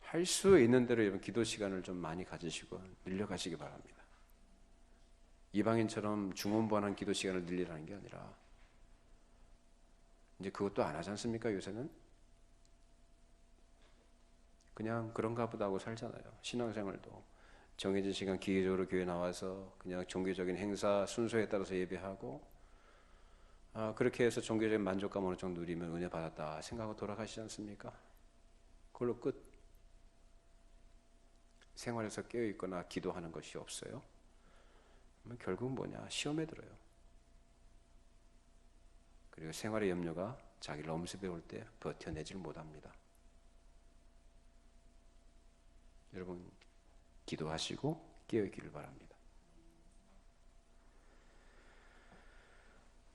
할 수 있는 대로 여러분 기도 시간을 좀 많이 가지시고 늘려가시기 바랍니다. 이방인처럼 중원부안한 기도 시간을 늘리라는 게 아니라, 이제 그것도 안 하지 않습니까? 요새는 그냥 그런가 보다 하고 살잖아요. 신앙생활도 정해진 시간 기계적으로 교회 나와서 그냥 종교적인 행사 순서에 따라서 예배하고, 그렇게 해서 종교적인 만족감 어느 정도 누리면 은혜 받았다 생각하고 돌아가시지 않습니까? 그걸로 끝. 생활에서 깨어있거나 기도하는 것이 없어요. 결국은 뭐냐? 시험에 들어요. 그리고 생활의 염려가 자기를 엄습해 올 때 버텨내질 못합니다. 여러분, 기도하시고 깨어있기를 바랍니다.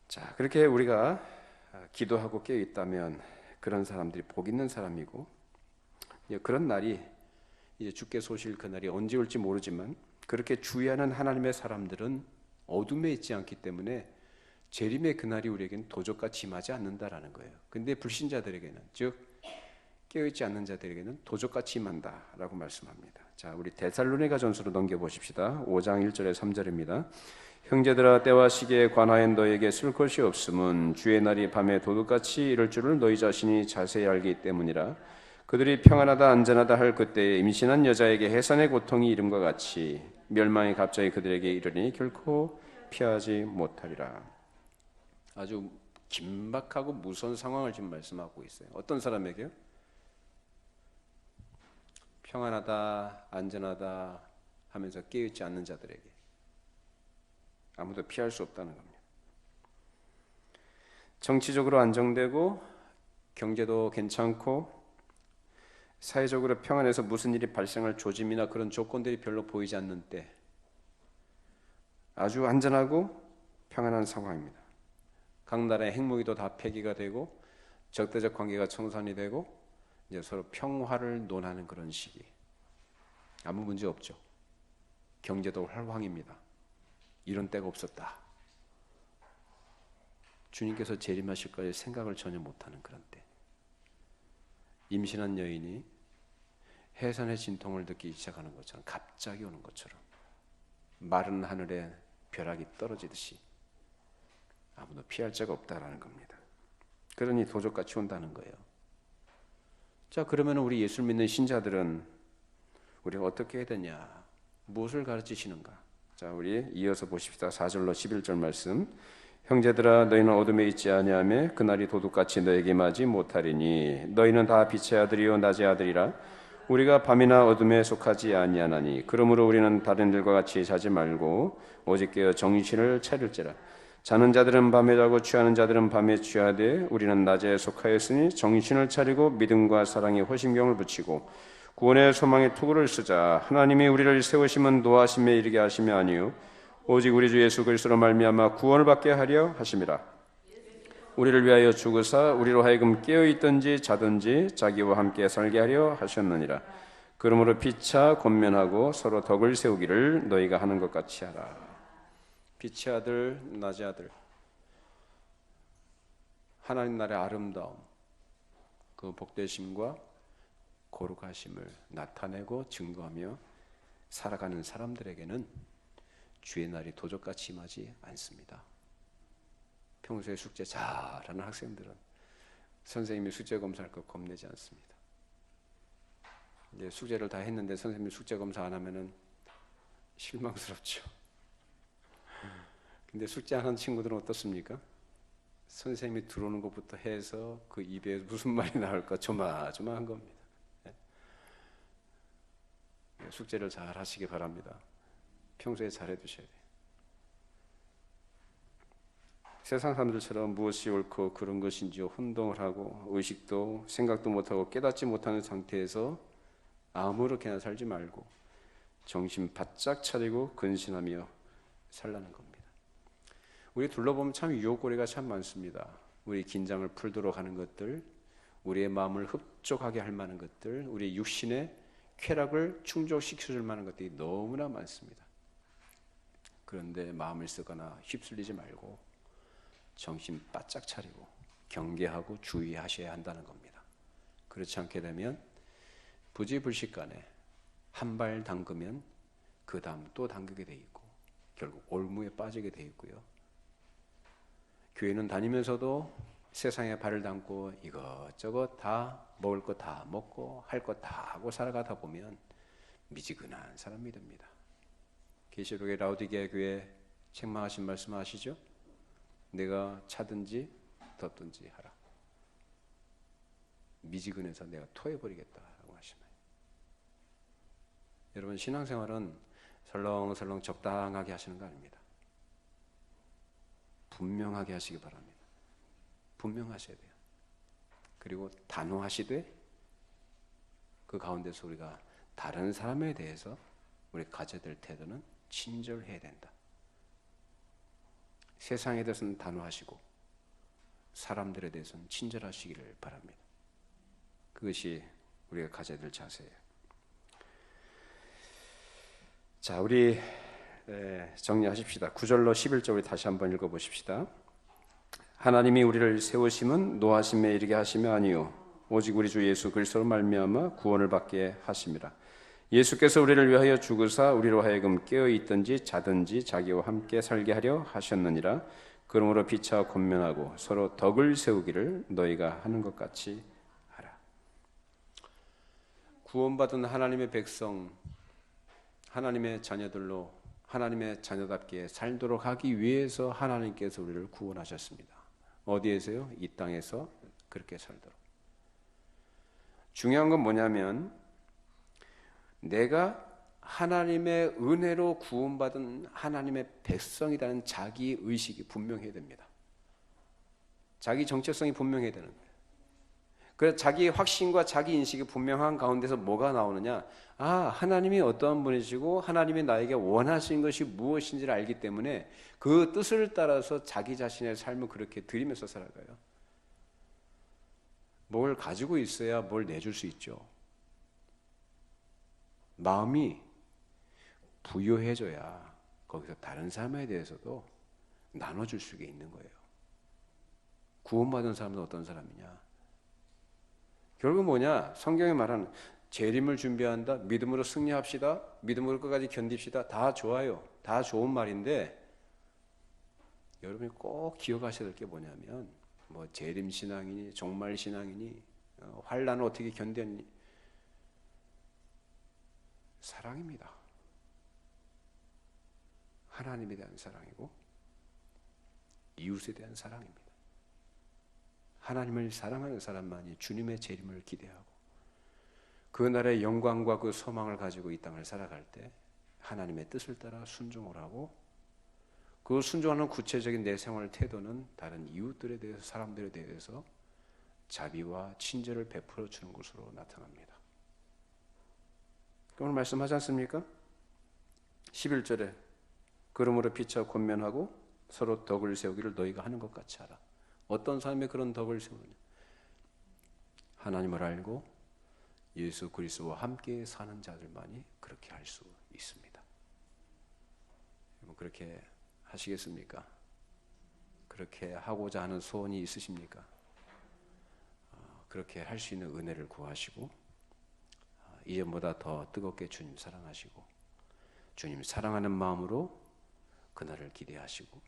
자, 그렇게 우리가 기도하고 깨어있다면 그런 사람들이 복 있는 사람이고, 그런 날이 이제 주께 소실 그날이 언제 올지 모르지만, 그렇게 주의하는 하나님의 사람들은 어둠에 있지 않기 때문에 재림의 그날이 우리에게는 도적같이 임하지 않는다라는 거예요. 근데 불신자들에게는, 즉 깨어있지 않는 자들에게는 도적같이 임한다라고 말씀합니다. 자, 우리 데살로니가 전서로 넘겨보십시다. 5장 1절에 3절입니다. 형제들아, 때와 시기에 관하여 너에게 쓸 것이 없음은 주의 날이 밤에 도둑같이 이를 줄을 너희 자신이 자세히 알기 때문이라. 그들이 평안하다 안전하다 할 그때에 임신한 여자에게 해산의 고통이 이름과 같이 멸망이 갑자기 그들에게 이르니 결코 피하지 못하리라. 아주 긴박하고 무서운 상황을 지금 말씀하고 있어요. 어떤 사람에게요? 평안하다 안전하다 하면서 깨어있지 않는 자들에게. 아무도 피할 수 없다는 겁니다. 정치적으로 안정되고 경제도 괜찮고 사회적으로 평안해서 무슨 일이 발생할 조짐이나 그런 조건들이 별로 보이지 않는 때, 아주 안전하고 평안한 상황입니다. 각 나라의 핵무기도 다 폐기가 되고 적대적 관계가 청산이 되고 이제 서로 평화를 논하는 그런 시기. 아무 문제 없죠. 경제도 활황입니다. 이런 때가 없었다. 주님께서 재림하실 거에 생각을 전혀 못하는 그런 때, 임신한 여인이 해산의 진통을 느끼기 시작하는 것처럼, 갑자기 오는 것처럼 마른 하늘에 벼락이 떨어지듯이 아무도 피할 자가 없다라는 겁니다. 그러니 도적같이 온다는 거예요. 자, 그러면 우리 예수 믿는 신자들은 우리가 어떻게 해야 되냐? 무엇을 가르치시는가? 자, 우리 이어서 보십시다. 4절로 11절 말씀. 형제들아, 너희는 어둠에 있지 아니하며 그날이 도둑같이 너에게 임하지 못하리니 너희는 다 빛의 아들이요 낮의 아들이라. 우리가 밤이나 어둠에 속하지 아니하나니 그러므로 우리는 다른 일과 같이 자지 말고 오직 깨어 정신을 차릴지라. 자는 자들은 밤에 자고 취하는 자들은 밤에 취하되 우리는 낮에 속하였으니 정신을 차리고 믿음과 사랑에 호심경을 붙이고 구원의 소망의 투구를 쓰자. 하나님이 우리를 세우심은 노하심에 이르게 하심이 아니요 오직 우리 주 예수 그리스도로 말미암아 구원을 받게 하려 하심이라. 우리를 위하여 죽으사 우리로 하여금 깨어있든지 자든지 자기와 함께 살게 하려 하셨느니라. 그러므로 피차 권면하고 서로 덕을 세우기를 너희가 하는 것 같이 하라. 빛의 아들, 낮의 아들, 하나님 나라의 아름다움, 그 복되심과 거룩하심을 나타내고 증거하며 살아가는 사람들에게는 주의 날이 도적같이 임하지 않습니다. 평소에 숙제 잘하는 학생들은 선생님이 숙제 검사할 거 겁내지 않습니다. 이제 숙제를 다 했는데 선생님이 숙제 검사 안 하면은 실망스럽죠. 근데 숙제 안 하는 친구들은 어떻습니까? 선생님이 들어오는 것부터 해서 그 입에 무슨 말이 나올까 조마조마한 겁니다. 숙제를 잘 하시기 바랍니다. 평소에 잘 해두셔야 돼요. 세상 사람들처럼 무엇이 옳고 그런 것인지요 혼동을 하고 의식도 생각도 못하고 깨닫지 못하는 상태에서 아무렇게나 살지 말고 정신 바짝 차리고 근신하며 살라는 겁니다. 우리 둘러보면 참 유혹거리가 참 많습니다. 우리 긴장을 풀도록 하는 것들, 우리의 마음을 흡족하게 할 만한 것들, 우리 육신의 쾌락을 충족시켜줄 만한 것들이 너무나 많습니다. 그런데 마음을 쓰거나 휩쓸리지 말고 정신 바짝 차리고 경계하고 주의하셔야 한다는 겁니다. 그렇지 않게 되면 부지불식간에 한 발 담그면 그 다음 또 담그게 돼 있고 결국 올무에 빠지게 돼 있고요. 교회는 다니면서도 세상에 발을 담고 이것저것 다 먹을 거 다 먹고 할 거 다 하고 살아가다 보면 미지근한 사람이 됩니다. 계시록의 라오디게아 교회 책망하신 말씀 아시죠? 내가 차든지 덥든지 하라. 미지근해서 내가 토해버리겠다라고 하시나요? 여러분 신앙생활은 설렁설렁 적당하게 하시는 거 아닙니다. 분명하게 하시기 바랍니다. 분명하셔야 돼요. 그리고 단호하시되 그 가운데서 우리가 다른 사람에 대해서 우리 가져야 될 태도는 친절해야 된다. 세상에 대해서는 단호하시고 사람들에 대해서는 친절하시기를 바랍니다. 그것이 우리가 가져야 될 자세예요. 자, 우리 정리하십시다. 9절로 11절 우리 다시 한번 읽어보십시다. 하나님이 우리를 세우심은 노하심에 이르게 하심이 아니요 오직 우리 주 예수 그리스도로 말미암아 구원을 받게 하심이라. 예수께서 우리를 위하여 죽으사 우리로 하여금 깨어있든지 자든지 자기와 함께 살게 하려 하셨느니라. 그러므로 피차 권면하고 서로 덕을 세우기를 너희가 하는 것 같이 하라. 구원받은 하나님의 백성, 하나님의 자녀들로 하나님의 자녀답게 살도록 하기 위해서 하나님께서 우리를 구원하셨습니다. 어디에서요? 이 땅에서 그렇게 살도록. 중요한 건 뭐냐면 내가 하나님의 은혜로 구원받은 하나님의 백성이라는 자기 의식이 분명해야 됩니다. 자기 정체성이 분명해야 되는 거예요. 그래서 자기 확신과 자기 인식이 분명한 가운데서 뭐가 나오느냐? 아, 하나님이 어떠한 분이시고 하나님이 나에게 원하신 것이 무엇인지를 알기 때문에 그 뜻을 따라서 자기 자신의 삶을 그렇게 드리면서 살아가요. 뭘 가지고 있어야 뭘 내줄 수 있죠. 마음이 부유해져야 거기서 다른 사람에 대해서도 나눠줄 수가 있는 거예요. 구원받은 사람은 어떤 사람이냐? 결국 뭐냐? 성경에 말하는 재림을 준비한다, 믿음으로 승리합시다, 믿음으로 끝까지 견딥시다. 다 좋아요. 다 좋은 말인데 여러분이 꼭 기억하셔야 될 게 뭐냐면 뭐 재림 신앙이니 종말 신앙이니 환난을 어떻게 견뎠니? 사랑입니다. 하나님에 대한 사랑이고 이웃에 대한 사랑입니다. 하나님을 사랑하는 사람만이 주님의 재림을 기대하고 그 날의 영광과 그 소망을 가지고 이 땅을 살아갈 때 하나님의 뜻을 따라 순종을 하고 그 순종하는 구체적인 내 생활 태도는 다른 이웃들에 대해서, 사람들에 대해서 자비와 친절을 베풀어 주는 것으로 나타납니다. 오늘 말씀하지 않습니까? 11절에 그러므로 피차 권면하고 서로 덕을 세우기를 너희가 하는 것 같이 하라. 어떤 사람이 그런 덕을 세우느냐? 하나님을 알고 예수 그리스도와 함께 사는 자들만이 그렇게 할 수 있습니다. 여러분 그렇게 하시겠습니까? 그렇게 하고자 하는 소원이 있으십니까? 그렇게 할 수 있는 은혜를 구하시고 이전보다 더 뜨겁게 주님 사랑하시고 주님 사랑하는 마음으로 그날을 기대하시고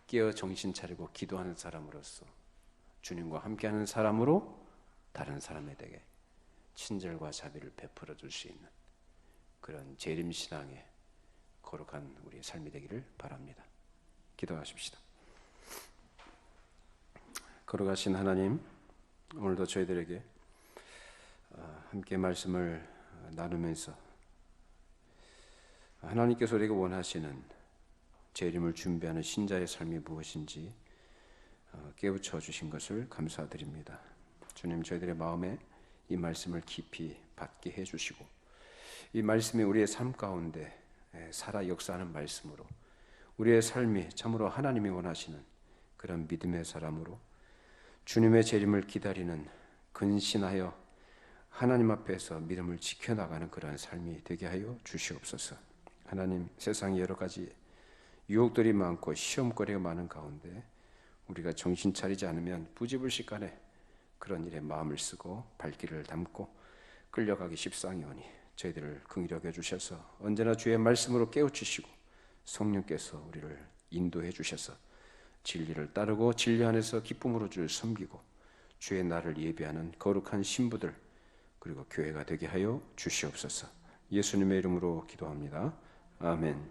깨어 정신 차리고 기도하는 사람으로서 주님과 함께하는 사람으로 다른 사람에게 친절과 자비를 베풀어 줄 수 있는 그런 재림신앙의 거룩한 우리의 삶이 되기를 바랍니다. 기도하십시다. 거룩하신 하나님, 오늘도 저희들에게 함께 말씀을 나누면서 하나님께서 우리가 원하시는 재림을 준비하는 신자의 삶이 무엇인지 깨우쳐 주신 것을 감사드립니다. 주님, 저희들의 마음에 이 말씀을 깊이 받게 해주시고 이 말씀이 우리의 삶 가운데 살아 역사하는 말씀으로 우리의 삶이 참으로 하나님이 원하시는 그런 믿음의 사람으로 주님의 재림을 기다리는 근신하여 하나님 앞에서 믿음을 지켜나가는 그런 삶이 되게 하여 주시옵소서. 하나님, 세상에 여러 가지 유혹들이 많고 시험거리가 많은 가운데 우리가 정신 차리지 않으면 부지불식간에 그런 일에 마음을 쓰고 발길을 담고 끌려가기 십상이오니 저희들을 긍휼히 여겨주셔서 언제나 주의 말씀으로 깨우치시고 성령께서 우리를 인도해 주셔서 진리를 따르고 진리 안에서 기쁨으로 주를 섬기고 주의 날을 예비하는 거룩한 신부들 그리고 교회가 되게 하여 주시옵소서. 예수님의 이름으로 기도합니다. 아멘.